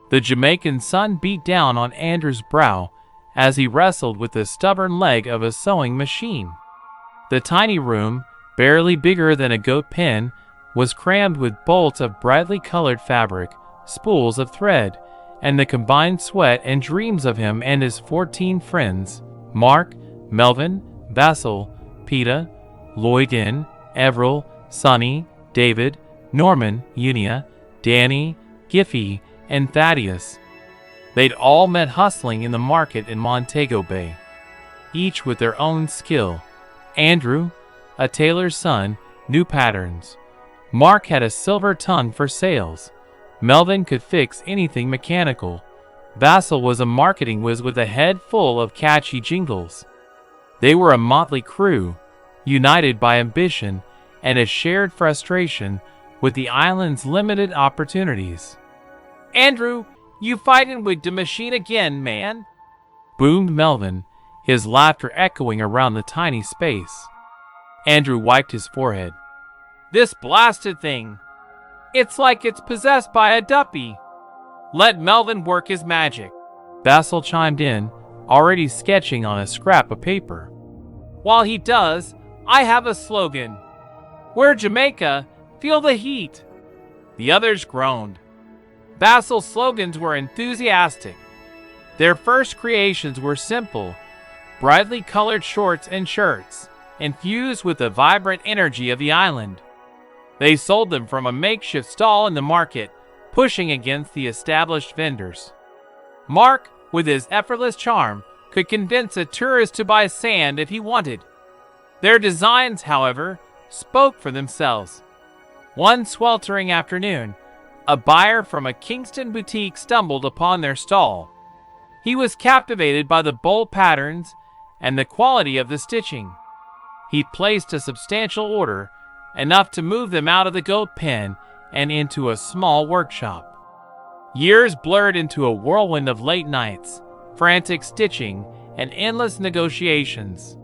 The Jamaican sun beat down on Andrew's brow as he wrestled with the stubborn leg of a sewing machine. The tiny room, barely bigger than a goat pen, was crammed with bolts of brightly colored fabric, spools of thread, and the combined sweat and dreams of him and his 14 friends: Mark, Melvin, Basil, Peter, Lloydin, Everett, Sonny, David, Norman, Unia, Danny, Giffy, and Thaddeus. They'd all met hustling in the market in Montego Bay, each with their own skill. Andrew, a tailor's son, knew patterns. Mark had a silver tongue for sales. Melvin could fix anything mechanical. Basil was a marketing whiz with a head full of catchy jingles. They were a motley crew, united by ambition and a shared frustration with the island's limited opportunities. "Andrew, you fightin' with the machine again, man?" boomed Melvin, his laughter echoing around the tiny space. Andrew wiped his forehead. "This blasted thing. It's like it's possessed by a duppy. Let Melvin work his magic." Basil chimed in, already sketching on a scrap of paper. "While he does, I have a slogan. We're Jamaica, feel the heat." The others groaned. Basil's slogans were enthusiastic. Their first creations were simple, brightly colored shorts and shirts, infused with the vibrant energy of the island. They sold them from a makeshift stall in the market, pushing against the established vendors. Mark, with his effortless charm, could convince a tourist to buy sand if he wanted. Their designs, however, spoke for themselves. One sweltering afternoon, a buyer from a Kingston boutique stumbled upon their stall. He was captivated by the bold patterns and the quality of the stitching. He placed a substantial order, enough to move them out of the goat pen and into a small workshop. Years blurred into a whirlwind of late nights, frantic stitching, and endless negotiations.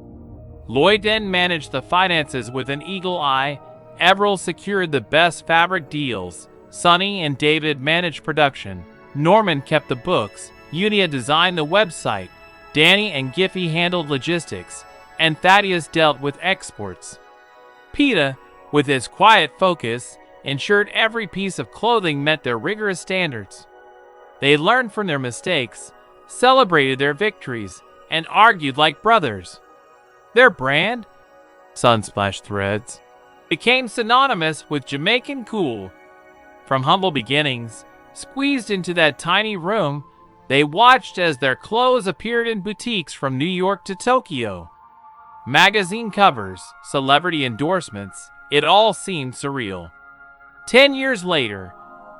Lloydin managed the finances with an eagle eye. Everett secured the best fabric deals. Sonny and David managed production. Norman kept the books. Unia designed the website. Danny and Giffy handled logistics, and Thaddeus dealt with exports. Peter, with his quiet focus, ensured every piece of clothing met their rigorous standards. They learned from their mistakes, celebrated their victories, and argued like brothers. Their brand, Sunsplash Threads, became synonymous with Jamaican cool. From humble beginnings, squeezed into that tiny room, they watched as their clothes appeared in boutiques from New York to Tokyo. Magazine covers, celebrity endorsements, it all seemed surreal. 10 years later,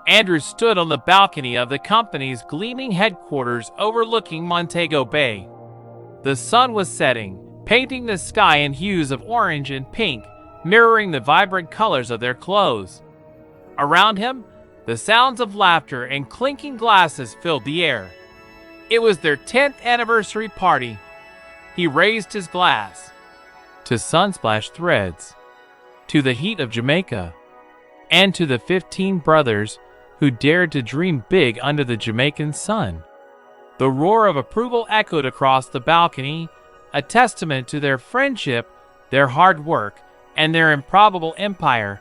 Andrew stood on the balcony of the company's gleaming headquarters overlooking Montego Bay. The sun was setting, painting the sky in hues of orange and pink, mirroring the vibrant colors of their clothes. Around him, the sounds of laughter and clinking glasses filled the air. It was their 10th anniversary party. He raised his glass. To Sunsplash Threads, to the heat of Jamaica, and to the 15 brothers who dared to dream big under the Jamaican sun. The roar of approval echoed across the balcony, a testament to their friendship, their hard work, and their improbable empire,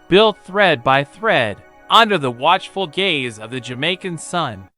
built thread by thread under the watchful gaze of the Jamaican sun.